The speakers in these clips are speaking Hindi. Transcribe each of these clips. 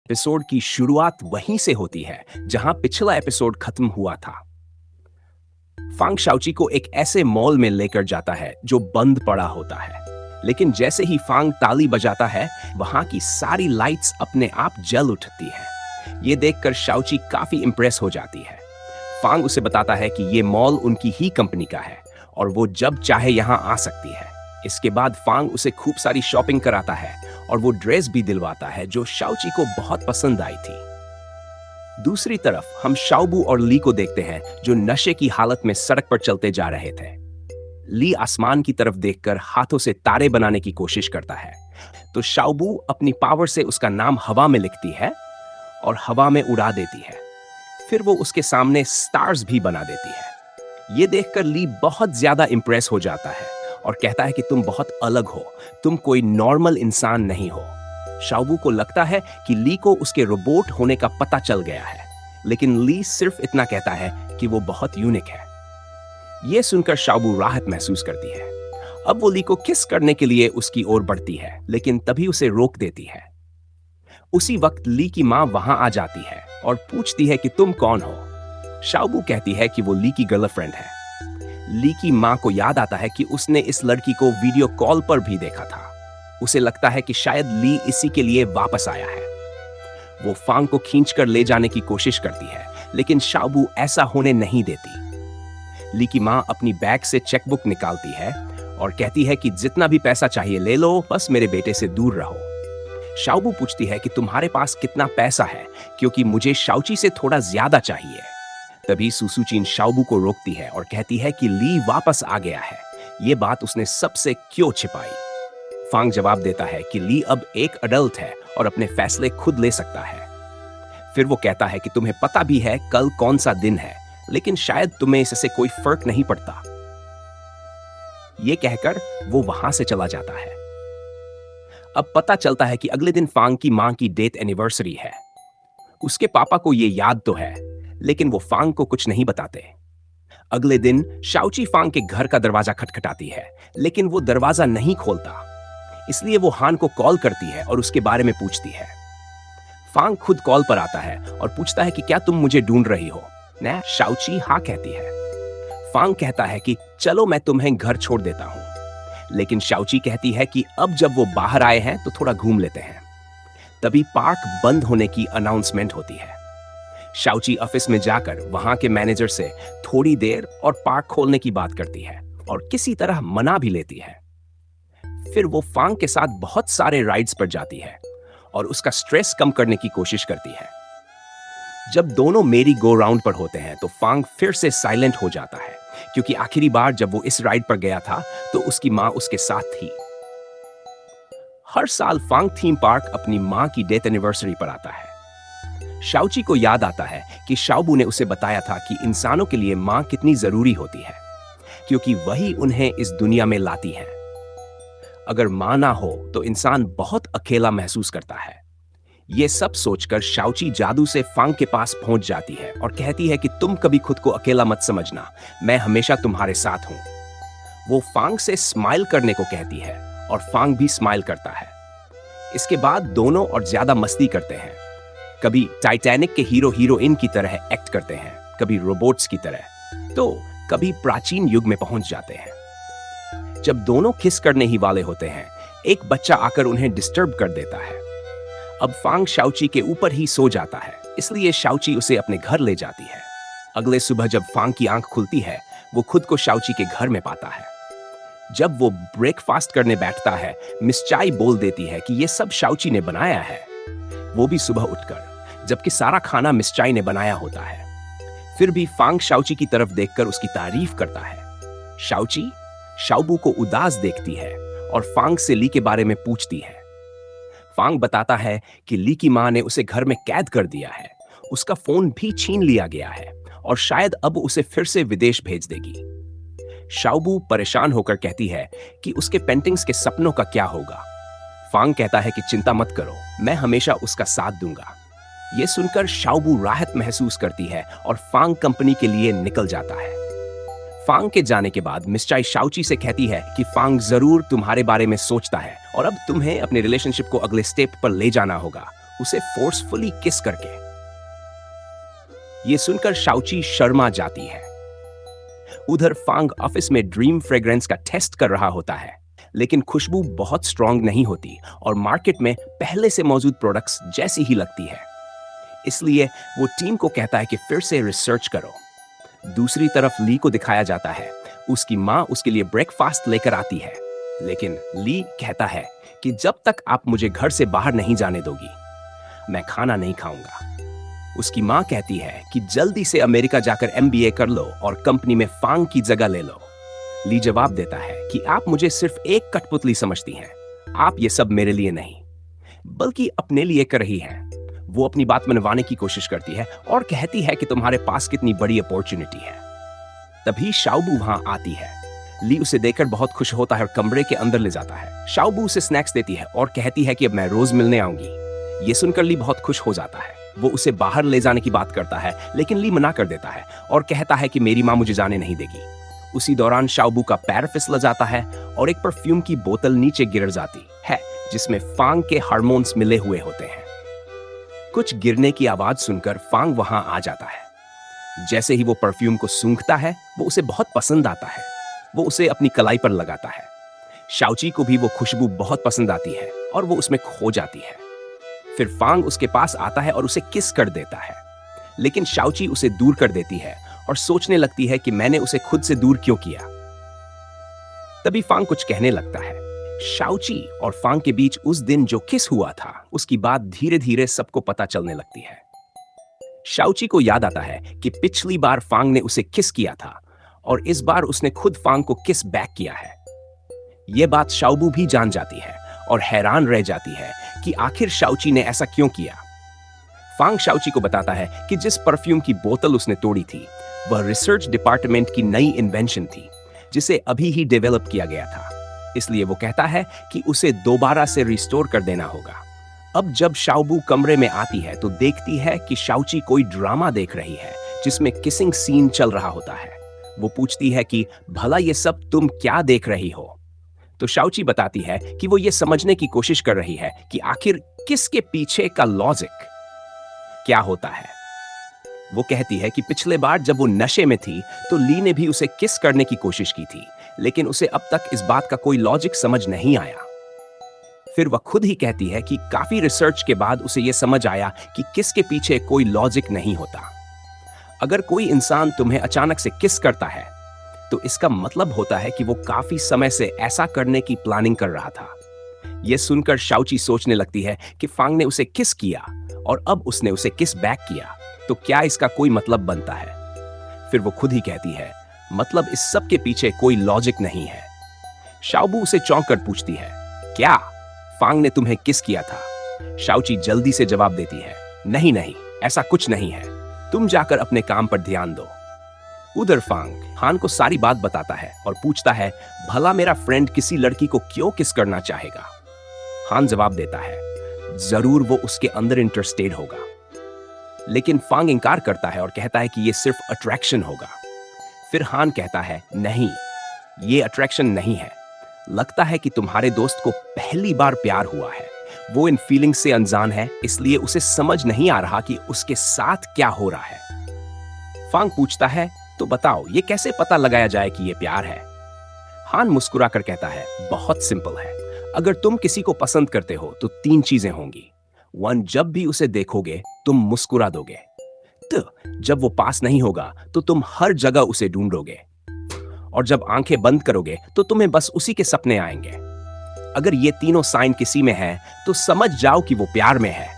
एपिसोड की शुरुआत वहीं से होती है जहां पिछला एपिसोड खत्म हुआ था। फांग शाओची को एक ऐसे मॉल में लेकर जाता है जो बंद पड़ा होता है, लेकिन जैसे ही फांग ताली बजाता है वहां की सारी लाइट्स अपने आप जल उठती हैं। ये देखकर शाओची काफी इंप्रेस हो जाती है। फांग उसे बताता है कि ये मॉल उनकी ही कंपनी का है और वो जब चाहे यहाँ आ सकती है। इसके बाद फांग उसे खूब सारी शॉपिंग कराता है और वो ड्रेस भी दिलवाता है जो शाओची को बहुत पसंद आई थी। दूसरी तरफ हम शाओबू और ली को देखते हैं जो नशे की हालत में सड़क पर चलते जा रहे थे। ली आसमान की तरफ देखकर हाथों से तारे बनाने की कोशिश करता है, तो शाओबू अपनी पावर से उसका नाम हवा में लिखती है और हवा में उड़ा देती है। फिर वो उसके सामने स्टार्स भी बना देती है। ये देखकर ली बहुत ज्यादा इंप्रेस हो जाता है और कहता है कि तुम बहुत अलग हो, तुम कोई नॉर्मल इंसान नहीं हो। शाओबू को लगता है कि ली को उसके रोबोट होने का पता चल गया है, लेकिन ली सिर्फ इतना कहता है कि वो बहुत यूनिक है। ये सुनकर शाओबू राहत महसूस करती है। अब वो ली को किस करने के लिए उसकी ओर बढ़ती है, लेकिन तभी उसे रोक देती है। उसी वक्त ली की माँ वहां आ जाती है और पूछती है कि तुम कौन हो। शाओबू कहती है कि वो ली की गर्लफ्रेंड है। ली की माँ को याद आता है कि उसने इस लड़की को वीडियो कॉल पर भी देखा था। उसे लगता है कि शायद ली इसी के लिए वापस आया है। वो फांग को खींचकर ले जाने की कोशिश करती है, लेकिन शाओबू ऐसा होने नहीं देती। ली की माँ अपनी बैग से चेकबुक निकालती है और कहती है कि जितना भी पैसा चाहिए ले लो, बस मेरे बेटे से दूर रहो। शाओबू पूछती है कि तुम्हारे पास कितना पैसा है, क्योंकि मुझे शाओची से थोड़ा ज्यादा चाहिए। तभी सुसुचीन शाओबू को रोकती है और कहती है कि ली वापस आ गया है, ये बात उसने सबसे क्यों छिपाई। फांग जवाब देता है कि ली अब एक अडल्ट है और अपने फैसले खुद ले सकता है। फिर वो कहता है कि तुम्हें पता भी है कल कौन सा दिन है, लेकिन शायद तुम्हें इससे कोई फर्क नहीं पड़ता। ये कहकर वो वहां से चला जाता है। अब पता चलता है कि अगले दिन फांग की मां की डेथ एनिवर्सरी है। उसके पापा को ये याद तो है, लेकिन वो फांग को कुछ नहीं बताते। अगले दिन शाओची फांग के घर का दरवाजा खटखटाती है, लेकिन वो दरवाजा नहीं खोलता। इसलिए वो हान को कॉल करती है और उसके बारे में पूछती है। फांग खुद कॉल पर आता है और पूछता है कि क्या तुम मुझे ढूंढ रही हो। न शाओची हाँ कहती है। फांग कहता है कि चलो मैं तुम्हें घर छोड़ देता हूं, लेकिन शाओची कहती है कि अब जब वो बाहर आए हैं तो थोड़ा घूम लेते हैं। तभी पार्क बंद होने की अनाउंसमेंट होती है। शाओची ऑफिस में जाकर वहां के मैनेजर से थोड़ी देर और पार्क खोलने की बात करती है और किसी तरह मना भी लेती है। फिर वो फांग के साथ बहुत सारे राइड्स पर जाती है और उसका स्ट्रेस कम करने की कोशिश करती है। जब दोनों मेरी गो राउंड पर होते हैं तो फांग फिर से साइलेंट हो जाता है, क्योंकि आखिरी बार जब वो इस राइड पर गया था तो उसकी मां उसके साथ थी। हर साल फांग थीम पार्क अपनी मां की डेथ एनिवर्सरी पर आता है। शाओची को याद आता है कि शाओबू ने उसे बताया था कि इंसानों के लिए मां कितनी जरूरी होती है, क्योंकि वही उन्हें इस दुनिया में लाती है। अगर मां ना हो तो इंसान बहुत अकेला महसूस करता है। ये सब सोचकर शाओची जादू से फांग के पास पहुंच जाती है और कहती है कि तुम कभी खुद को अकेला मत समझना, मैं हमेशा तुम्हारे साथ हूं। वो फांग से स्माइल करने को कहती है और फांग भी स्माइल करता है। इसके बाद दोनों और ज्यादा मस्ती करते हैं। कभी टाइटैनिक के हीरो हीरोइन की तरह एक्ट करते हैं, कभी रोबोट्स की तरह, तो कभी प्राचीन युग में पहुंच जाते हैं। जब दोनों किस करने ही वाले होते हैं, एक बच्चा आकर उन्हें डिस्टर्ब कर देता है। अब फांग शाओची के ऊपर ही सो जाता है, इसलिए शाओची उसे अपने घर ले जाती है। अगले सुबह जब फांग की आंख खुलती है, वो खुद को शाओची के घर में पाता है। जब वो ब्रेकफास्ट करने बैठता है, मिस चाई बोल देती है कि ये सब शाओची ने बनाया है। वो भी सुबह उठकर, जबकि सारा खाना मिस चाई ने बनाया होता है। फिर भी फांग शाओची की तरफ देखकर उसकी तारीफ करता है। शाओची शाओबू को उदास देखती है और फांग से ली के बारे में पूछती है। फांग बताता है कि ली की मां ने उसे घर में कैद कर दिया है, उसका फोन भी छीन लिया गया है और शायद अब उसे फिर से विदेश भेज देगी। शाओबू परेशान होकर कहती है कि उसके पेंटिंग्स के सपनों का क्या होगा। फांग कहता है कि चिंता मत करो, मैं हमेशा उसका साथ दूंगा। यह सुनकर शाओबू राहत महसूस करती है और फांग कंपनी के लिए निकल जाता है। फांग के जाने के बाद मिस चाई शाओची से कहती है कि फांग जरूर तुम्हारे बारे में सोचता है और अब तुम्हें अपने रिलेशनशिप को अगले स्टेप पर ले जाना होगा। उसे फोर्सफुली किस करके। ये सुनकर शाओची शर्मा जाती है। उधर फांग ऑफिस में ड्रीम फ्रेग्रेंस का टेस्ट कर रहा होता है, लेकिन खुशबू बहुत स्ट्रांग नहीं होती और मार्केट में पहले से मौजूद प्रोडक्ट्स जैसी ही लगती है। इसलिए वो टीम को कहता है कि फिर से रिसर्च करो। दूसरी तरफ ली को दिखाया जाता है। उसकी माँ उसके लिए ब्रेकफास्ट लेकर आती है, लेकिन ली कहता है कि जब तक आप मुझे घर से बाहर नहीं जाने दोगी, मैं खाना नहीं खाऊंगा। उसकी माँ कहती है कि जल्दी से अमेरिका जाकर एमबीए कर लो और कंपनी में फांग की जगह ले लो। ली जवाब देता है कि आप मुझे सिर्फ एक कठपुतली समझती हैं। आप ये सब मेरे लिए नहीं, बल्कि अपने लिए कर रही हैं। वो अपनी बात मनवाने की कोशिश करती है और कहती है कि तुम्हारे पास कितनी बड़ी अपॉर्चुनिटी है। तभी शाओबू वहां आती है। ली उसे देखकर बहुत खुश होता है और कमरे के अंदर ले जाता है। शाओबू उसे स्नैक्स देती है और कहती है कि अब मैं रोज मिलने आऊंगी। ये सुनकर ली बहुत खुश हो जाता है। वो उसे बाहर ले जाने की बात करता है, लेकिन ली मना कर देता है और कहता है कि मेरी माँ मुझे जाने नहीं देगी। उसी दौरान शाओबू का पैर फिसल जाता है और एक परफ्यूम की बोतल नीचे गिर जाती है, जिसमें फांग के हार्मोन्स मिले हुए होते हैं। कुछ गिरने की आवाज सुनकर फांग वहां आ जाता है। जैसे ही वो परफ्यूम को सूंघता है, वो उसे बहुत पसंद आता है। वो उसे अपनी कलाई पर लगाता है। शाओची को भी वो खुशबू बहुत पसंद आती है और वो उसमें खो जाती है। फिर फांग उसके पास आता है और उसे किस कर देता है, लेकिन शाओची उसे दूर कर देती है और सोचने लगती है कि मैंने उसे खुद से दूर क्यों किया। तभी फांग कुछ कहने लगता है। शाओची और फांग के बीच उस दिन जो किस हुआ था, उसकी बात धीरे धीरे सबको पता चलने लगती है। शाओची को याद आता है कि पिछली बार फांग ने उसे किस किया था और इस बार उसने खुद फांग को किस बैक किया है। यह बात शाओबू भी जान जाती है और हैरान रह जाती है कि आखिर शाओची ने ऐसा क्यों किया। फांग शाओची को बताता है कि जिस परफ्यूम की बोतल उसने तोड़ी थी, वह रिसर्च डिपार्टमेंट की नई इन्वेंशन थी, जिसे अभी ही डेवलप किया गया था। इसलिए वो कहता है कि उसे दोबारा से रिस्टोर कर देना होगा। अब जब शाओबू कमरे में आती है तो देखती है कि शाओची कोई ड्रामा देख रही है जिसमें किसिंग सीन चल रहा होता है। वो पूछती है कि भला ये सब तुम क्या देख रही हो। तो शाओची बताती है कि वो ये समझने की कोशिश कर रही है कि आखिर किसके पीछे का लॉजिक क्या होता है। वो कहती है कि पिछले बार जब वो नशे में थी तो ली ने भी उसे किस करने की कोशिश की थी, लेकिन उसे अब तक इस बात का कोई लॉजिक समझ नहीं आया। फिर वह खुद ही कहती है कि काफी रिसर्च के बाद उसे यह समझ आया कि किस के पीछे कोई लॉजिक नहीं होता। अगर कोई इंसान तुम्हें अचानक से किस करता है तो इसका मतलब होता है कि वो काफी समय से ऐसा करने की प्लानिंग कर रहा था। यह सुनकर शाओची सोचने लगती है कि फांग ने उसे किस किया और अब उसने उसे किस बैक किया, तो क्या इसका कोई मतलब बनता है। फिर वो खुद ही कहती है, मतलब इस सब के पीछे कोई लॉजिक नहीं है। शाओबू उसे चौंक कर पूछती है, क्या फांग ने तुम्हें किस किया था। शाओची जल्दी से जवाब देती है, नहीं नहीं, ऐसा कुछ नहीं है, तुम जाकर अपने काम पर ध्यान दो। उधर फांग हान को सारी बात बताता है और पूछता है, भला मेरा फ्रेंड किसी लड़की को क्यों किस करना चाहेगा। हान जवाब देता है, जरूर वो उसके अंदर इंटरेस्टेड होगा। लेकिन फांग इनकार करता है और कहता है कि ये सिर्फ अट्रैक्शन होगा। फिर हान कहता है, नहीं, ये अट्रैक्शन नहीं है, लगता है कि तुम्हारे दोस्त को पहली बार प्यार हुआ है। वो इन फीलिंग्स से अनजान है, इसलिए उसे समझ नहीं आ रहा कि उसके साथ क्या हो रहा है। फांग पूछता है, तो बताओ ये कैसे पता लगाया जाए कि ये प्यार है। हान मुस्कुराकर कहता है, बहुत सिंपल है, अगर तुम किसी को पसंद करते हो तो 3 चीजें होंगी। 1, जब भी उसे देखोगे तुम मुस्कुरा दोगे। 2, जब वो पास नहीं होगा तो तुम हर जगह उसे ढूंढोगे। और जब आंखें बंद करोगे तो तुम्हें बस उसी के सपने आएंगे। अगर ये तीनों साइन किसी में है तो समझ जाओ कि वो प्यार में है।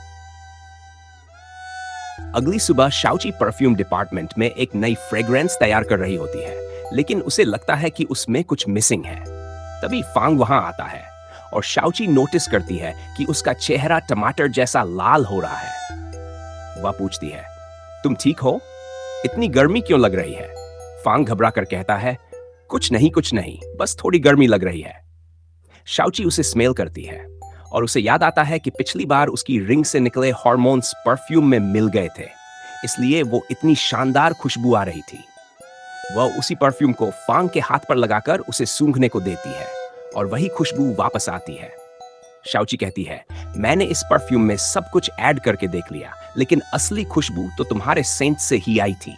अगली सुबह शाओची परफ्यूम डिपार्टमेंट में एक नई फ्रेग्रेंस तैयार कर रही होती है, लेकिन उसे लगता है कि उसमें कुछ मिसिंग है। तभी फांग वहां आता है और शाओची नोटिस करती है कि उसका चेहरा टमाटर जैसा लाल हो रहा है। वह पूछती है, तुम ठीक हो? इतनी गर्मी क्यों लग रही है? फांग घबरा कर कहता है, कुछ नहीं, बस थोड़ी गर्मी लग रही है। शाओची उसे स्मेल करती है और उसे याद आता है कि पिछली बार उसकी रिंग से निकले हार्मोन्स परफ्यूम में मिल गए थे, इसलिए वो इतनी शानदार खुशबू आ रही थी। वह उसी परफ्यूम को फांग के हाथ पर लगाकर उसे सूंघने को देती है और वही खुशबू वापस आती है। शाओची कहती है, मैंने इस परफ्यूम में सब कुछ ऐड करके देख लिया, लेकिन असली खुशबू तो तुम्हारे सेंट से ही आई थी।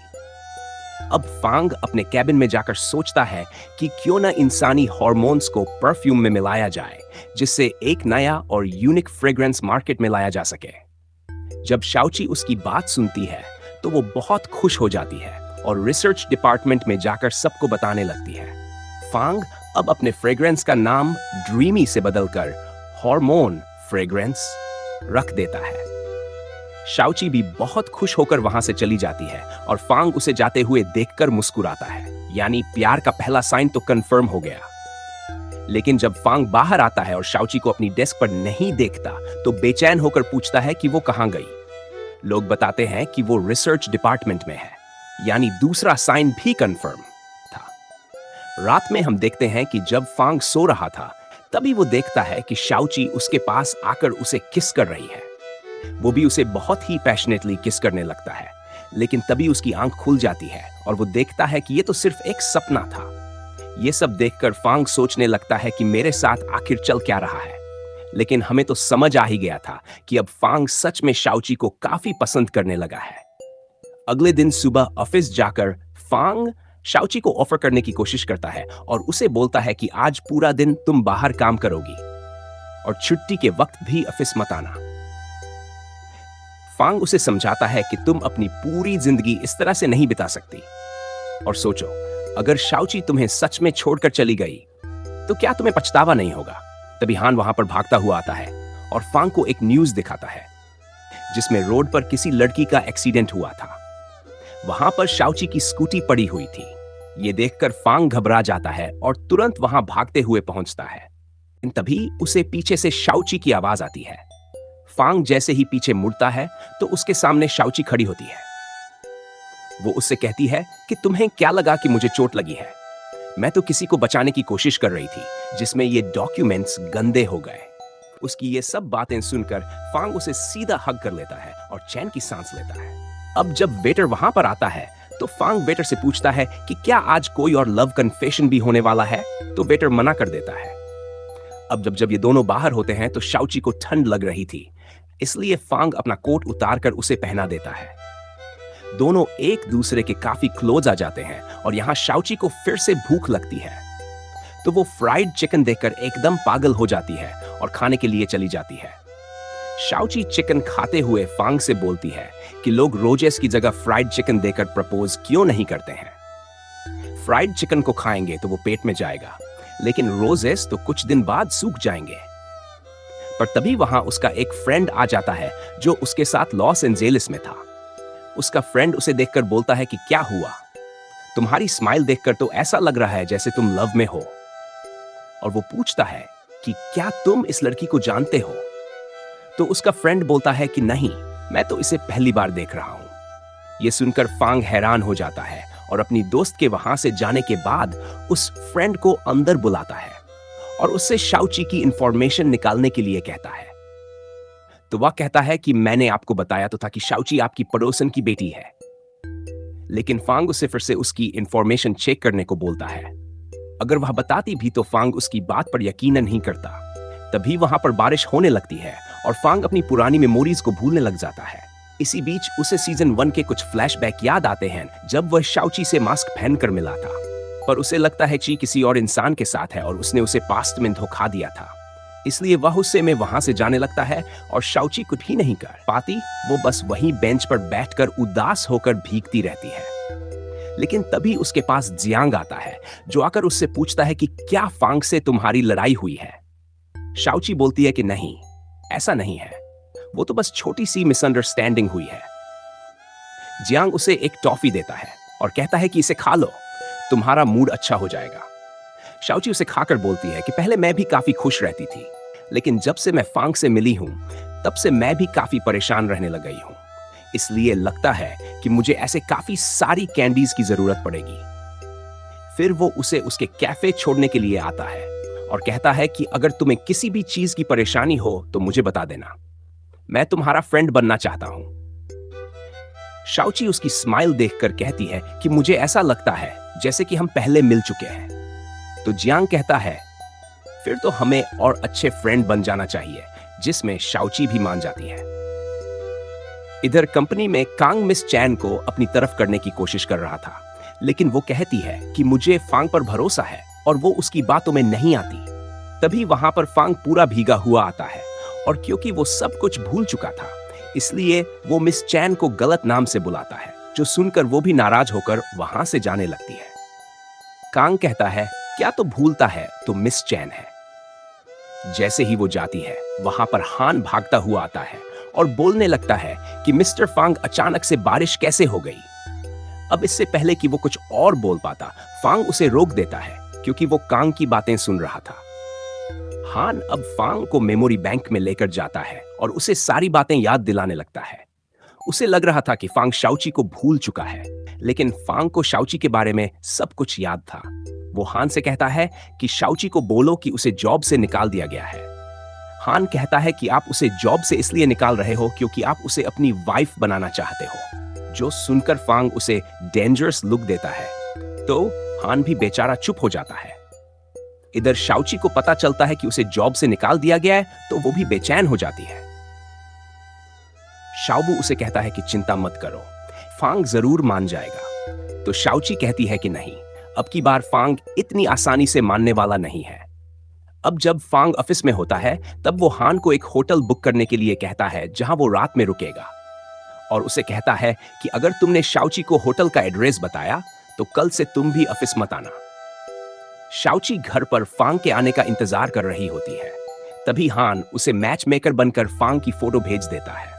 अब फांग अपने कैबिन में जाकर सोचता है कि क्यों ना इंसानी हार्मोन्स को परफ्यूम में मिलाया जाए, जिससे एक नया और यूनिक फ्रेग्रेंस मार्केट में लाया जा सके। जब शाओची उसकी बात सुनती है तो वो बहुत खुश हो जाती है और रिसर्च डिपार्टमेंट में जाकर सबको बताने लगती है। फांग अब अपने फ्रेग्रेंस का नाम ड्रीमी से बदलकर हार्मोन फ्रेग्रेंस रख देता है। शाओची भी बहुत खुश होकर वहां से चली जाती है और फांग उसे जाते हुए देखकर मुस्कुराता है, यानी प्यार का पहला साइन तो कंफर्म हो गया। लेकिन जब फांग बाहर आता है और शाओची को अपनी डेस्क पर नहीं देखता तो बेचैन होकर पूछता है कि वो कहां गई। लोग बताते हैं कि वो रिसर्च डिपार्टमेंट में है, यानी दूसरा साइन भी कंफर्म था। रात में हम देखते हैं कि जब फांग सो रहा था तभी वो देखता है कि शाओची उसके पास आकर उसे किस कर रही है। वो भी उसे बहुत ही पैशनेटली किस करने लगता है, लेकिन तभी उसकी आंख खुल जाती है और वो देखता है कि ये तो सिर्फ एक सपना था। ये सब देखकर फांग सोचने लगता है कि मेरे साथ आखिर चल क्या रहा है। लेकिन हमें तो समझ आ ही गया था कि अब फांग सच में शाओची को काफी पसंद करने लगा है। अगले दिन सुबह ऑफिस जाकर फांग शाओची को ऑफर करने की कोशिश करता है और उसे बोलता है कि आज पूरा दिन तुम बाहर काम करोगी और छुट्टी के वक्त भी ऑफिस मत आना। फांग उसे समझाता है कि तुम अपनी पूरी जिंदगी इस तरह से नहीं बिता सकती। और सोचो, अगर शाओची तुम्हें सच में छोड़कर चली गई तो क्या तुम्हें पछतावा नहीं होगा। तभी हान वहां पर भागता हुआ आता है और फांग को एक न्यूज दिखाता है जिसमें रोड पर किसी लड़की का एक्सीडेंट हुआ था। वहां पर शाओची की स्कूटी पड़ी हुई थी। ये देखकर फांग घबरा जाता है और तुरंत वहां भागते हुए पहुंचता है। तभी उसे पीछे से शाओची की आवाज आती है। फांग जैसे ही पीछे मुड़ता है तो उसके सामने शाओची खड़ी होती है। वो उससे कहती है कि तुम्हें क्या लगा कि मुझे चोट लगी है? मैं तो किसी को बचाने की कोशिश कर रही थी, जिसमें ये डॉक्यूमेंट्स गंदे हो गए। उसकी ये सब बातें सुनकर फांग उसे सीधा हग कर लेता है और चैन की सांस लेता है। अब जब वेटर वहां पर आता है तो फांग वेटर से पूछता है कि क्या आज कोई और लव कन्फेशन भी होने वाला है, तो वेटर मना कर देता है। अब जब ये दोनों बाहर होते हैं तो शाओची को ठंड लग रही थी, इसलिए फांग अपना कोट उतार कर उसे पहना देता है। दोनों एक दूसरे के काफी क्लोज आ जाते हैं और यहाँ शाओची को फिर से भूख लगती है, तो वो फ्राइड चिकन देखकर एकदम पागल हो जाती है और खाने के लिए चली जाती है। शाओची चिकन खाते हुए फांग से बोलती है कि लोग रोजेस की जगह फ्राइड चिकन देकर प्रपोज क्यों नहीं करते हैं। फ्राइड चिकन को खाएंगे तो वो पेट में जाएगा, लेकिन रोजेस तो कुछ दिन बाद सूख जाएंगे। पर तभी वहां उसका एक फ्रेंड आ जाता है जो उसके साथ लॉस एंजेलिस में था। उसका फ्रेंड उसे देखकर बोलता है कि क्या हुआ, तुम्हारी स्माइल देखकर तो ऐसा लग रहा है जैसे तुम लव में हो। और वो पूछता है कि क्या तुम इस लड़की को जानते हो? तो उसका फ्रेंड बोलता है कि नहीं, मैं तो इसे पहली बार देख रहा हूं। यह सुनकर फांग हैरान हो जाता है और अपनी दोस्त के वहां से जाने के बाद उस फ्रेंड को अंदर बुलाता है और उससे शाओची की इंफॉर्मेशन निकालने के लिए कहता है। तो वह कहता है कि मैंने आपको बताया तो था कि शाओची आपकी पड़ोसन की बेटी है। लेकिन फांग उसे फिर से उसकी इंफॉर्मेशन चेक करने को बोलता है। अगर वह बताती भी तो फांग उसकी बात पर यकीन नहीं करता। तभी वहां पर बारिश होने लगती है और फांग अपनी पुरानी मेमोरीज को भूलने लग जाता है। इसी बीच उसे सीजन 1 के कुछ फ्लैशबैक याद आते हैं जब वह शाओची से मास्क पहनकर मिला था, पर उसे लगता है कि किसी और इंसान के साथ है और उसने उसे पास्ट में धोखा दिया था। इसलिए वह उससे में वहां से जाने लगता है और शाओची कुछ भी नहीं कर पाती। वो बस वहीं बेंच पर बैठकर उदास होकर भीगती रहती है। लेकिन तभी उसके पास जियांग आता है जो आकर उससे पूछता है कि क्या फांग से तुम्हारी लड़ाई हुई है? शाओची बोलती है कि नहीं, ऐसा नहीं है, वो तो बस छोटी सी मिसअंडरस्टैंडिंग हुई है। जियांग उसे एक टॉफी देता है और कहता है कि इसे खा लो, तुम्हारा मूड अच्छा हो जाएगा। शाओची उसे खाकर बोलती है कि पहले मैं भी काफी खुश रहती थी, लेकिन जब से मैं फांग से मिली हूं तब से मैं भी काफी परेशान रहने लग गई हूं। इसलिए लगता है कि मुझे ऐसे काफी सारी कैंडीज की जरूरत पड़ेगी। फिर वो उसे उसके कैफे छोड़ने के लिए आता है और कहता है कि अगर तुम्हें किसी भी चीज की परेशानी हो तो मुझे बता देना, मैं तुम्हारा फ्रेंड बनना चाहता हूं। शाओची उसकी स्माइल देखकर कहती है कि मुझे ऐसा लगता है जैसे कि हम पहले मिल चुके हैं। तो जियांग कहता है, फिर तो हमें और अच्छे फ्रेंड बन जाना चाहिए, जिसमें शाओची भी मान जाती है। इधर कंपनी में कांग मिस चैन को अपनी तरफ करने की कोशिश कर रहा था, लेकिन वो कहती है कि मुझे फांग पर भरोसा है और वो उसकी बातों में नहीं आती। तभी वहां पर फांग पूरा भीगा हुआ आता है और क्योंकि वो सब कुछ भूल चुका था, इसलिए वो मिस चैन को गलत नाम से बुलाता है, जो सुनकर वो भी नाराज होकर वहां से जाने लगती है। कांग कहता है, क्या तो भूलता है तो मिस चैन है। जैसे ही वो जाती है, वहां पर हान भागता हुआ आता है और बोलने लगता है कि मिस्टर फांग अचानक से बारिश कैसे हो गई। अब इससे पहले कि वो कुछ और बोल पाता, फांग उसे रोक देता है क्योंकि वो कांग की बातें सुन रहा था। हान अब फांग को मेमोरी बैंक में लेकर जाता है और उसे सारी बातें याद दिलाने लगता है। उसे लग रहा था कि फांग शाओची को भूल चुका है, लेकिन फांग को शाओची के बारे में सब कुछ याद था। वो हान से कहता है कि शाओची को बोलो कि उसे जॉब से निकाल दिया गया है। हान कहता है कि आप उसे जॉब से इसलिए निकाल रहे हो क्योंकि आप उसे अपनी वाइफ बनाना चाहते हो, जो सुनकर फांग उसे डेंजरस लुक देता है। तो हान भी बेचारा चुप हो जाता है। इधर शाओची को पता चलता है कि उसे जॉब से निकाल दिया गया है, तो वो भी बेचैन हो जाती है। शाओबू उसे कहता है कि चिंता मत करो, फांग जरूर मान जाएगा। तो शाओची कहती है कि नहीं, अब की बार फांग इतनी आसानी से मानने वाला नहीं है। अब जब फांग ऑफिस में होता है, तब वो हान को एक होटल बुक करने के लिए कहता है जहां वो रात में रुकेगा, और उसे कहता है कि अगर तुमने शाओची को होटल का एड्रेस बताया तो कल से तुम भी ऑफिस मत आना। शाओची घर पर फांग के आने का इंतजार कर रही होती है। तभी हान उसे मैच मेकर बनकर फांग की फोटो भेज देता है।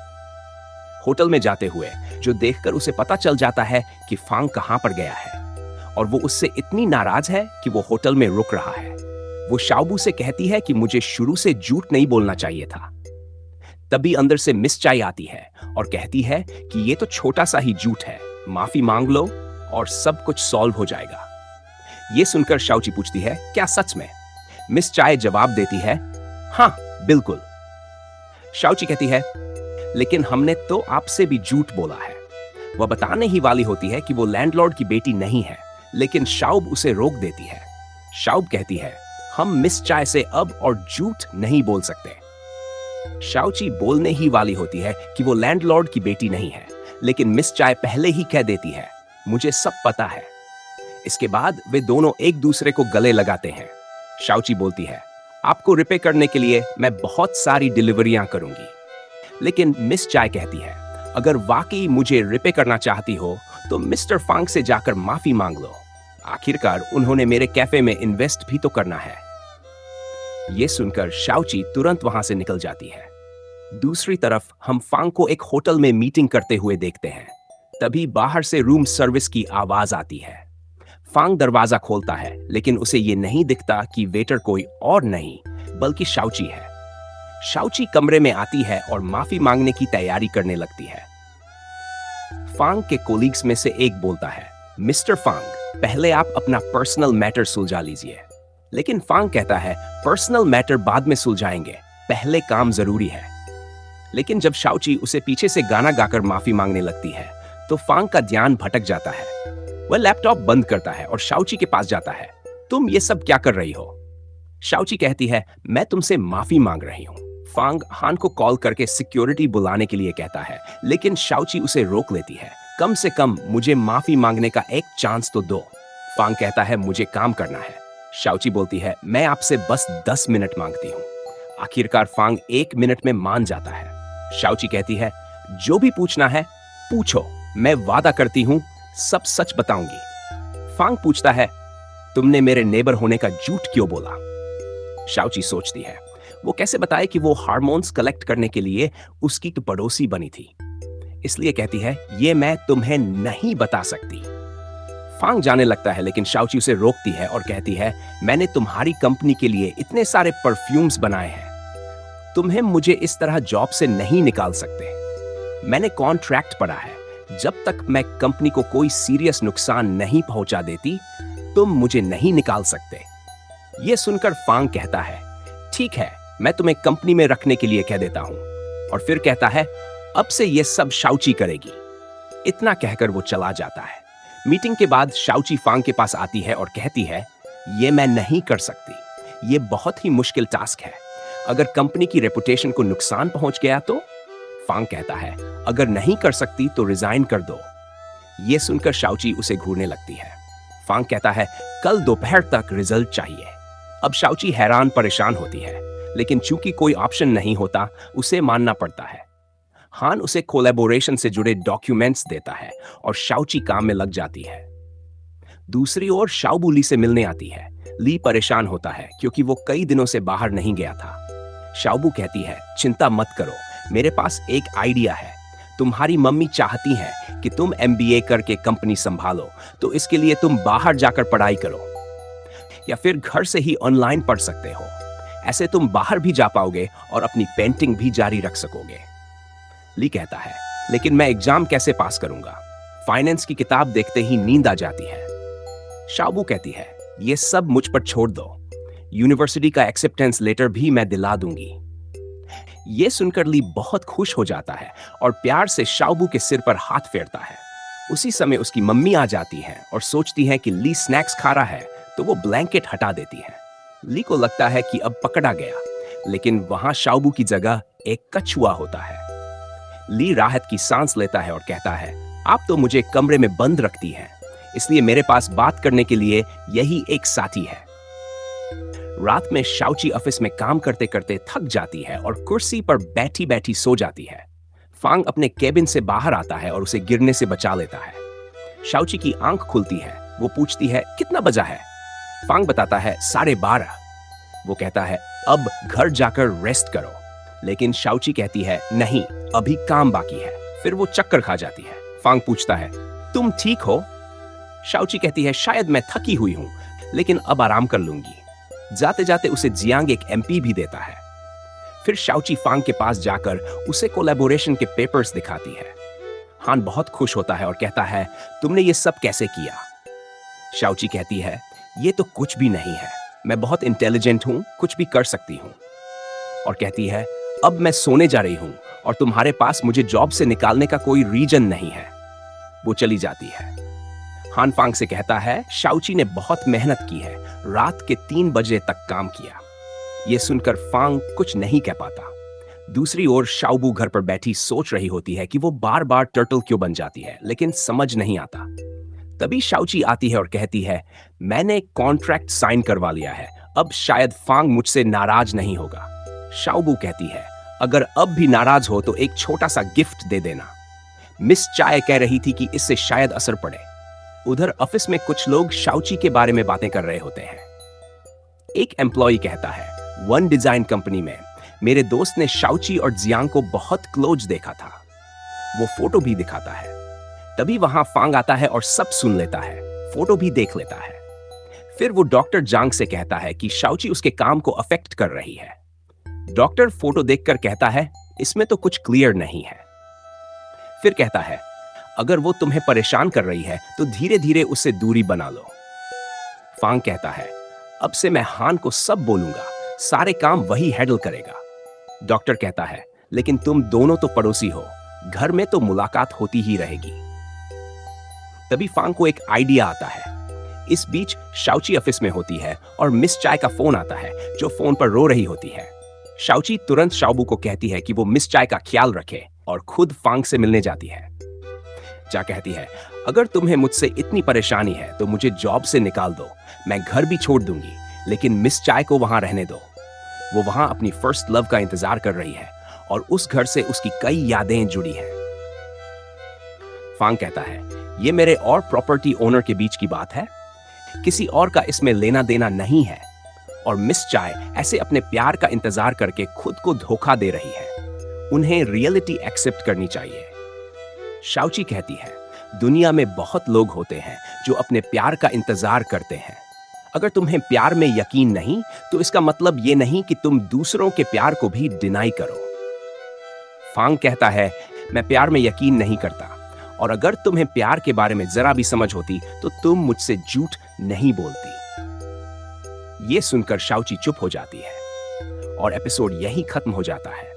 होटल में जाते हुए जो देखकर उसे पता चल जाता है कि फांग कहां पर गया है, और वो उससे इतनी नाराज है कि वो होटल में रुक रहा है। वो शाओबू से कहती है कि मुझे शुरू से झूठ नहीं बोलना चाहिए था। तभी अंदर से मिस चाय आती है और कहती है कि ये तो छोटा सा ही झूठ है, माफी मांग लो और सब कुछ सॉल्व हो जाएगा। ये सुनकर शाओची पूछती है, क्या सच में? मिस चाय जवाब देती है, हाँ बिल्कुल। शाओची कहती है, लेकिन हमने तो आपसे भी झूठ बोला है। वह बताने ही वाली होती है कि वो लैंडलॉर्ड की बेटी नहीं है, लेकिन शाओब उसे रोक देती है। शाओब कहती है, हम मिस चाय से अब और झूठ नहीं बोल सकते। शाओची बोलने ही वाली होती है कि वो लैंडलॉर्ड की बेटी नहीं है, लेकिन मिस चाय पहले ही कह देती है, मुझे सब पता है। इसके बाद वे दोनों एक दूसरे को गले लगाते हैं। शाओची बोलती है, आपको रिपेयर करने के लिए मैं बहुत सारी डिलीवरियां करूंगी। लेकिन मिस चाय कहती है, अगर वाकई मुझे रिपेयर करना चाहती हो तो मिस्टर फांग से जाकर माफी मांग लो। आखिरकार उन्होंने मेरे कैफे में इन्वेस्ट भी तो करना है। ये सुनकर शाओची तुरंत वहां से निकल जाती है। दूसरी तरफ हम फांग को एक होटल में मीटिंग करते हुए देखते हैं। तभी बाहर से रूम सर्विस की आवाज आती है। फांग दरवाजा खोलता है, लेकिन उसे ये नहीं दिखता कि वेटर कोई और नहीं बल्कि शाओची है। शाओची कमरे में आती है और माफी मांगने की तैयारी करने लगती है। फांग के कोलीग्स में से एक बोलता है, मिस्टर फांग, पहले आप अपना पर्सनल मैटर सुलझा लीजिए। लेकिन फांग कहता है, पर्सनल मैटर बाद में सुलझाएंगे, पहले काम जरूरी है। लेकिन जब शाओची उसे पीछे से गाना गाकर माफी मांगने लगती है, तो फांग का ध्यान भटक जाता है। वह लैपटॉप बंद करता है और शाओची के पास जाता है। तुम ये सब क्या कर रही हो? शाओची कहती है, मैं तुमसे माफी मांग रही हूँ। फांग हान को कॉल करके सिक्योरिटी बुलाने के लिए कहता है, लेकिन शाओची उसे रोक लेती है। कम से कम मुझे माफी मांगने का एक चांस तो दो। फांग कहता है, मुझे काम करना है। शाओची बोलती है, मैं आपसे बस 10 मिनट मांगती हूँ। आखिरकार फांग 1 मिनट में मान जाता है। शाओची कहती है, जो भी पूछना है पूछो, मैं वादा करती हूँ सब सच बताऊंगी। फांग पूछता है, तुमने मेरे नेबर होने का झूठ क्यों बोला? शाओची सोचती है, वो कैसे बताए कि वो हार्मोन्स कलेक्ट करने के लिए उसकी तो पड़ोसी बनी थी। इसलिए कहती है, ये मैं तुम्हें नहीं बता सकती। फांग जाने लगता है, लेकिन शाओची उसे रोकती है और कहती है, मैंने तुम्हारी कंपनी के लिए इतने सारे परफ्यूम्स बनाए हैं, तुम्हें मुझे इस तरह जॉब से नहीं निकाल सकते। मैंने कॉन्ट्रैक्ट पढ़ा है, जब तक मैं कंपनी को कोई सीरियस नुकसान नहीं पहुंचा देती, तुम मुझे नहीं निकाल सकते। यह सुनकर फांग कहता है, ठीक है, मैं तुम्हें कंपनी में रखने के लिए कह देता हूं। और फिर कहता है, अब से यह सब शाओची करेगी। इतना कहकर वो चला जाता है। मीटिंग के बाद शाओची फांग के पास आती है और कहती है, ये मैं नहीं कर सकती, ये बहुत ही मुश्किल टास्क है। अगर कंपनी की रेपुटेशन को नुकसान पहुंच गया तो? फांग कहता है, अगर नहीं कर सकती तो रिजाइन कर दो। ये सुनकर शाओची उसे घूरने लगती है। फांग कहता है, कल दोपहर तक रिजल्ट चाहिए। अब शाओची हैरान परेशान होती है, लेकिन चूंकि कोई ऑप्शन नहीं होता, उसे मानना पड़ता है। हान उसे कोलैबोरेशन से जुड़े डॉक्यूमेंट्स देता है और शाओची काम में लग जाती है। दूसरी ओर शाओबू ली से मिलने आती है। ली परेशान होता है क्योंकि वो कई दिनों से बाहर नहीं गया था। शाओबू कहती है, चिंता मत करो, मेरे पास एक आइडिया है। तुम्हारी मम्मी चाहती है कि तुम एमबीए करके कंपनी संभालो, तो इसके लिए तुम बाहर जाकर पढ़ाई करो या फिर घर से ही ऑनलाइन पढ़ सकते हो। ऐसे तुम बाहर भी जा पाओगे और अपनी पेंटिंग भी जारी रख सकोगे। ली कहता है, लेकिन मैं एग्जाम कैसे पास करूंगा? फाइनेंस की किताब देखते ही नींद आ जाती है। शाओबू कहती है, ये सब मुझ पर छोड़ दो, यूनिवर्सिटी का एक्सेप्टेंस लेटर भी मैं दिला दूंगी। ये सुनकर ली बहुत खुश हो जाता है और प्यार से शाओबू के सिर पर हाथ फेरता है। उसी समय उसकी मम्मी आ जाती है और सोचती है कि ली स्नैक्स खा रहा है, तो वो ब्लैंकेट हटा देती है। ली को लगता है कि अब पकड़ा गया, लेकिन वहां शाओबू की जगह एक कछुआ होता है। ली राहत की सांस लेता है और कहता है, आप तो मुझे कमरे में बंद रखती हैं, इसलिए मेरे पास बात करने के लिए यही एक साथी है। रात में शाओची ऑफिस में काम करते करते थक जाती है और कुर्सी पर बैठी बैठी सो जाती है। फांग अपने केबिन से बाहर आता है और उसे गिरने से बचा लेता है। शाओची की आंख खुलती है। वो पूछती है, कितना बजा है? फांग बताता है, 12:30। वो कहता है, अब घर जाकर रेस्ट करो। लेकिन शाओची कहती है, नहीं, अभी काम बाकी है। फिर वो चक्कर खा जाती है। फांग पूछता है, तुम ठीक हो? शाओची कहती है, शायद मैं थकी हुई हूं, लेकिन अब आराम कर लूंगी। जाते जाते उसे जियांग एक एमपी भी देता है। फिर शाओची फांग के पास जाकर उसे कोलैबोरेशन के पेपर्स दिखाती है। हान बहुत खुश होता है और कहता है, तुमने ये सब कैसे किया? शाओची कहती है, ये तो कुछ भी नहीं है, मैं बहुत इंटेलिजेंट हूं, कुछ भी कर सकती हूं। और कहती है, अब मैं सोने जा रही हूं और तुम्हारे पास मुझे जॉब से निकालने का कोई रीजन नहीं है। वो चली जाती है। हान फांग से कहता है, शाओची ने बहुत मेहनत की है, रात के 3 बजे तक काम किया। ये सुनकर फांग कुछ नहीं कह पाता। दूसरी ओर शाओबू घर पर बैठी सोच रही होती है कि वो बार बार टर्टल क्यों बन जाती है, लेकिन समझ नहीं आता। तभी शाओची आती है और कहती है, मैंने कॉन्ट्रैक्ट साइन करवा लिया है, अब शायद फांग मुझसे नाराज नहीं होगा। शाओबू कहती है, अगर अब भी नाराज हो तो एक छोटा सा गिफ्ट दे देना। मिस चाय कह रही थी कि इससे शायद असर पड़े। उधर ऑफिस में कुछ लोग शाओची के बारे में बातें कर रहे होते हैं। एक एम्प्लॉय कहता है, वन डिजाइन कंपनी में मेरे दोस्त ने शाओची और जियांग को बहुत क्लोज देखा था। वो फोटो भी दिखाता है। तभी वहां फांग आता है और सब सुन लेता है, फोटो भी देख लेता है। फिर वो डॉक्टर जांग से कहता है कि शाओची उसके काम को अफेक्ट कर रही है। डॉक्टर फोटो देखकर कहता है, इसमें तो कुछ क्लियर नहीं है। फिर कहता है, अगर वो तुम्हें परेशान कर रही है तो धीरे धीरे उससे दूरी बना लो। फांग कहता है, अब से मैं हान को सब बोलूंगा, सारे काम वही हैंडल करेगा। डॉक्टर कहता है, लेकिन तुम दोनों तो पड़ोसी हो, घर में तो मुलाकात होती ही रहेगी। तभी फांग को एक आइडिया आता है। इस बीच शाओची ऑफिस में होती है और मिस चाय का फोन आता है, जो फोन पर रो रही होती है। शाओची तुरंत शाओबू को कहती है कि वो मिस चाय का ख्याल रखे और खुद फांग से मिलने जाती है। चा कहती है, अगर तुम्हें मुझसे इतनी परेशानी है तो मुझे जॉब से निकाल दो, मैं घर भी छोड़ दूंगी, लेकिन मिस चाय को वहां रहने दो। वो वहां अपनी फर्स्ट लव का इंतजार कर रही है और उस घर से उसकी कई यादें जुड़ी हैं। फांग कहता है, ये मेरे और प्रॉपर्टी ओनर के बीच की बात है, किसी और का इसमें लेना देना नहीं है। और मिस चाय ऐसे अपने प्यार का इंतजार करके खुद को धोखा दे रही है। उन्हें रियलिटी एक्सेप्ट करनी चाहिए। शाओची कहती है, दुनिया में बहुत लोग होते हैं जो अपने प्यार का इंतजार करते हैं। अगर तुम्हें प्यार में यकीन नहीं तो इसका मतलब ये नहीं कि तुम दूसरों के प्यार को भी डिनाई करो। फांग कहता है, मैं प्यार में यकीन नहीं करता, और अगर तुम्हें प्यार के बारे में जरा भी समझ होती तो तुम मुझसे झूठ नहीं बोलती। ये सुनकर शाओची चुप हो जाती है और एपिसोड यहीं खत्म हो जाता है।